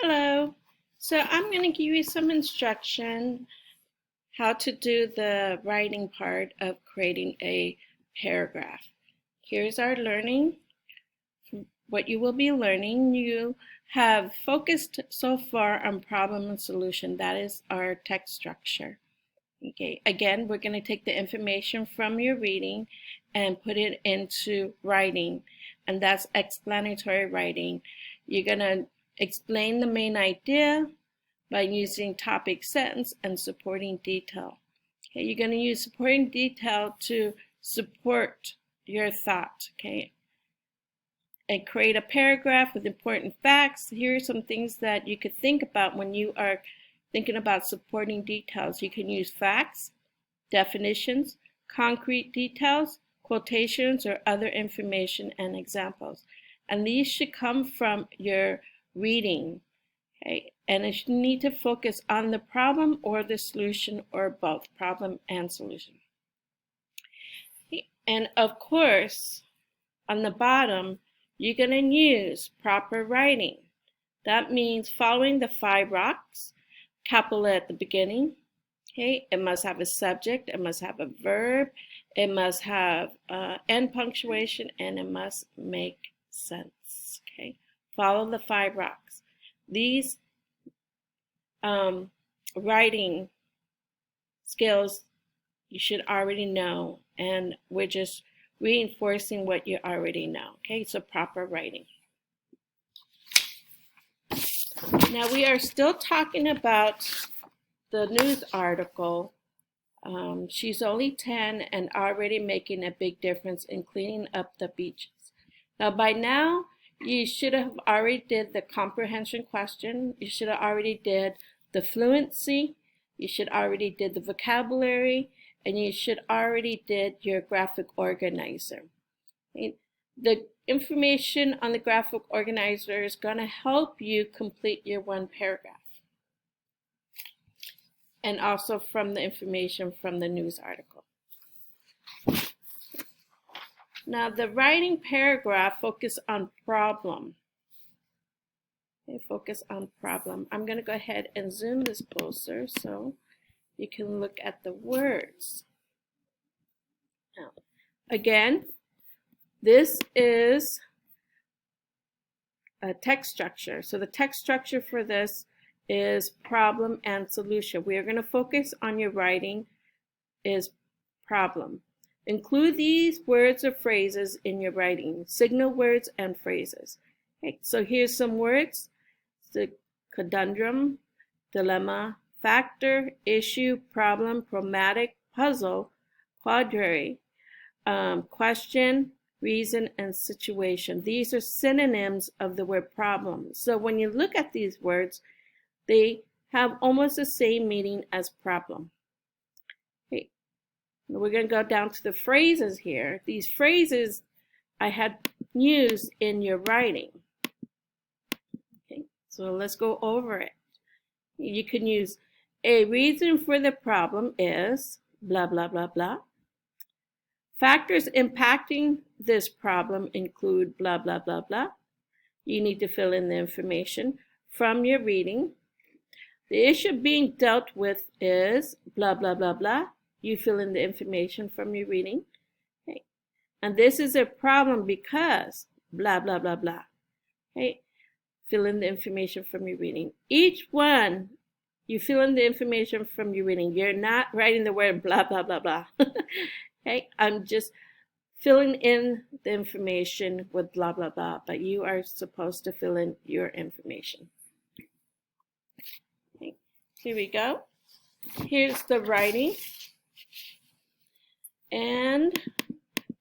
Hello. So I'm going to give you some instruction how to do the writing part of creating a paragraph. Here's our learning. What you will be learning, you have focused so far on problem and solution. That is our text structure. Okay. Again, we're going to take the information from your reading and put it into writing, and that's explanatory writing. You're going to explain the main idea by using topic, sentence, and supporting detail. Okay, you're going to use supporting detail to support your thought, okay? And create a paragraph with important facts. Here are some things that you could think about when you are thinking about supporting details. You can use facts, definitions, concrete details, quotations, or other information and examples. And these should come from your reading. Okay. And you need to focus on the problem or the solution, or both problem and solution. Okay. And of course, on the bottom, you're going to use proper writing. That means following the 5 rocks, capital at the beginning. Okay. It must have a subject, it must have a verb, it must have end punctuation, and it must make sense. Okay. Follow the 5 rocks. These writing skills you should already know, and we're just reinforcing what you already know. Okay, so proper writing. Now we are still talking about the news article. She's only 10 and already making a big difference in cleaning up the beaches. Now by now you should have already did the comprehension question. You should have already did the fluency. You should already did the vocabulary, and you should already did your graphic organizer. Okay? The information on the graphic organizer is going to help you complete your 1 paragraph. And also from the information from the news article. Now the writing paragraph focus on problem. Okay, focus on problem. I'm going to go ahead and zoom this closer so you can look at the words. Now, again, this is a text structure. So the text structure for this is problem and solution. We are going to focus on your writing is problem. Include these words or phrases in your writing, signal words and phrases. Okay, so here's some words: the conundrum, dilemma, factor, issue, problem, chromatic, puzzle, quadary, question, reason, and situation. These are synonyms of the word problem. So when you look at these words, they have almost the same meaning as problem. Okay. We're going to go down to the phrases here. These phrases I had used in your writing. Okay, so let's go over it. You can use a reason for the problem is blah, blah, blah, blah. Factors impacting this problem include blah, blah, blah, blah. You need to fill in the information from your reading. The issue being dealt with is blah, blah, blah, blah. You fill in the information from your reading. Okay. And this is a problem because blah, blah, blah, blah. Okay. Fill in the information from your reading. Each one, you fill in the information from your reading. You're not writing the word blah, blah, blah, blah. Okay. I'm just filling in the information with blah, blah, blah, but you are supposed to fill in your information. Okay. Here we go. Here's the writing. And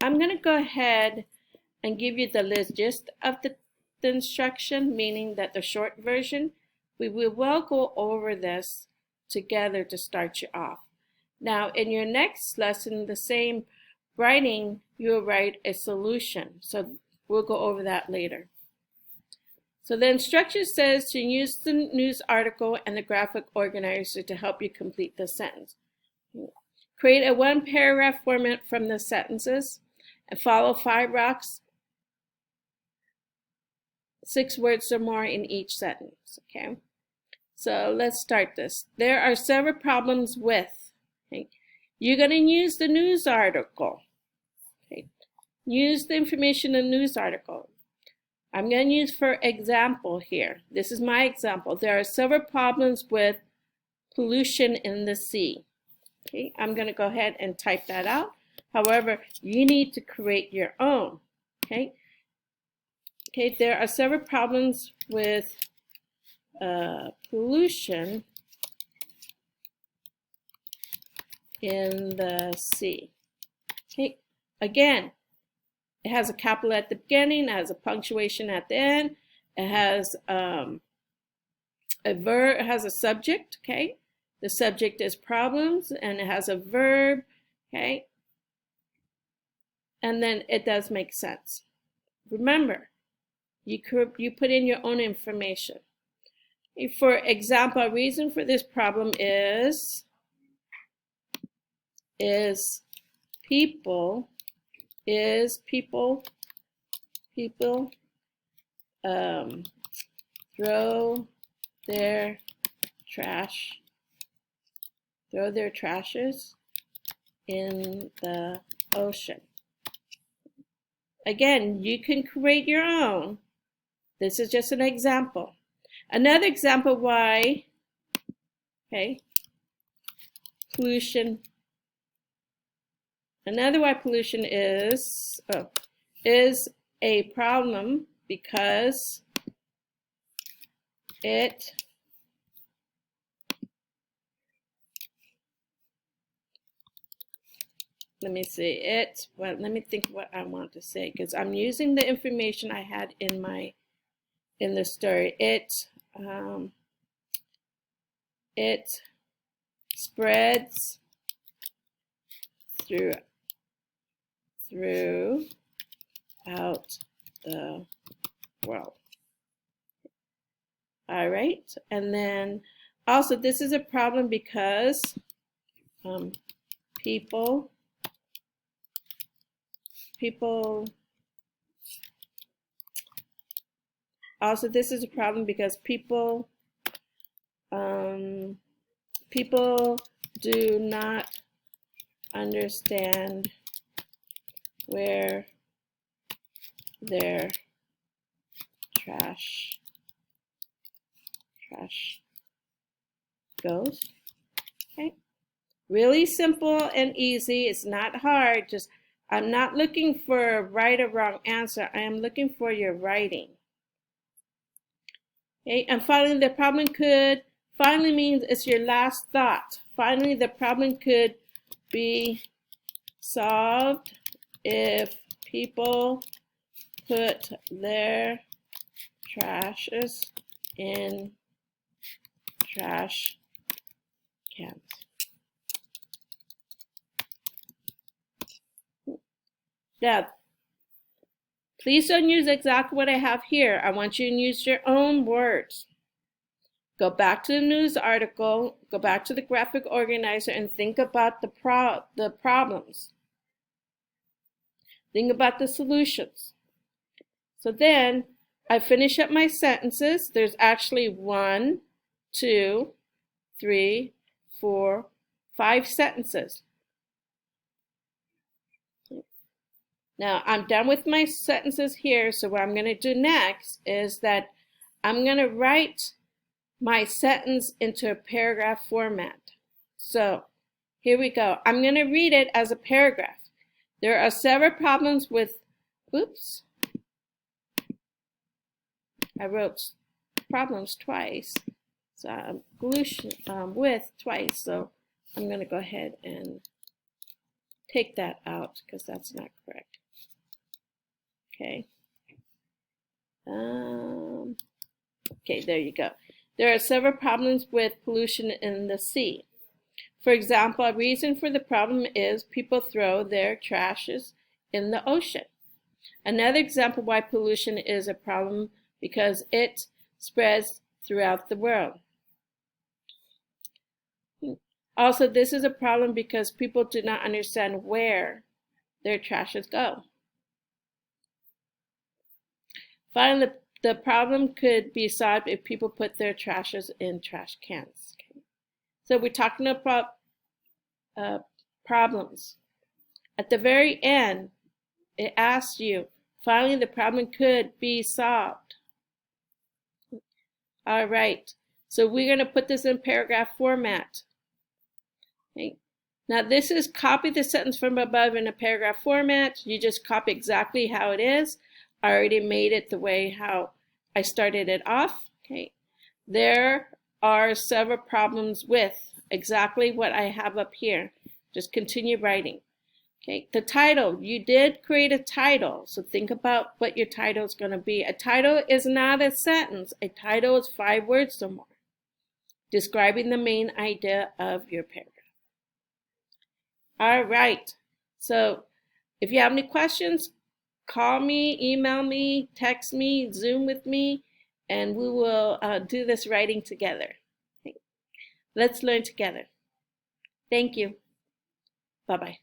I'm going to go ahead and give you the gist of the instruction, meaning that the short version, we will go over this together to start you off. Now, in your next lesson, the same writing, you'll write a solution. So we'll go over that later. So the instruction says to use the news article and the graphic organizer to help you complete the sentence. Create a 1 paragraph format from the sentences and follow 5 rocks 6 words or more in each sentence, okay? So let's start this. There are several problems with, okay? You're going to use the news article, okay? Use the information in the news article. I'm going to use for example here. This is my example. There are several problems with pollution in the sea. Okay, I'm going to go ahead and type that out. However, you need to create your own. Okay, there are several problems with pollution in the sea. Okay, again, it has a capital at the beginning, it has a punctuation at the end, it has a verb, it has a subject, okay? The subject is problems, and it has a verb, okay? And then it does make sense. Remember, you put in your own information. For example, a reason for this problem is people throw their trashes in the ocean. Again, you can create your own. This is just an example. Another example why, okay, pollution. Another why pollution is a problem because it let me think what I want to say, because I'm using the information I had in the story. It spreads throughout the world. All right, and then also this is a problem because people also this is a problem because people do not understand where their trash goes. Okay, really simple and easy. It's not hard. Just I'm not looking for a right or wrong answer. I am looking for your writing. Okay, and finally, the problem could, finally means it's your last thought. Finally, the problem could be solved if people put their trashes in trash cans. Now, please don't use exactly what I have here. I want you to use your own words. Go back to the news article, go back to the graphic organizer, and think about the problems. Think about the solutions. So then I finish up my sentences. There's actually 1, 2, 3, 4, 5 sentences. Now I'm done with my sentences here, so what I'm going to do next is that I'm going to write my sentence into a paragraph format. So here we go. I'm going to read it as a paragraph. There are several problems with, oops, I wrote problems twice. So pollution with twice, so I'm going to go ahead and take that out because that's not correct. Okay. Okay, there you go. There are several problems with pollution in the sea. For example, a reason for the problem is people throw their trashes in the ocean. Another example why pollution is a problem because it spreads throughout the world. Also, this is a problem because people do not understand where their trashes go. Finally, the problem could be solved if people put their trashes in trash cans. Okay. So we're talking about problems. At the very end, it asks you, finally the problem could be solved. All right, so we're going to put this in paragraph format. Okay. Now this is copy the sentence from above in a paragraph format. You just copy exactly how it is. I already made it the way how I started it off. Okay. There are several problems with exactly what I have up here. Just continue writing. Okay, the title, you did create a title, so think about what your title is going to be. A title is not a sentence. A title is 5 words or more, describing the main idea of your paragraph. All right, so if you have any questions, call me, email me, text me, Zoom with me, and we will do this writing together. Okay. Let's learn together. Thank you. Bye-bye.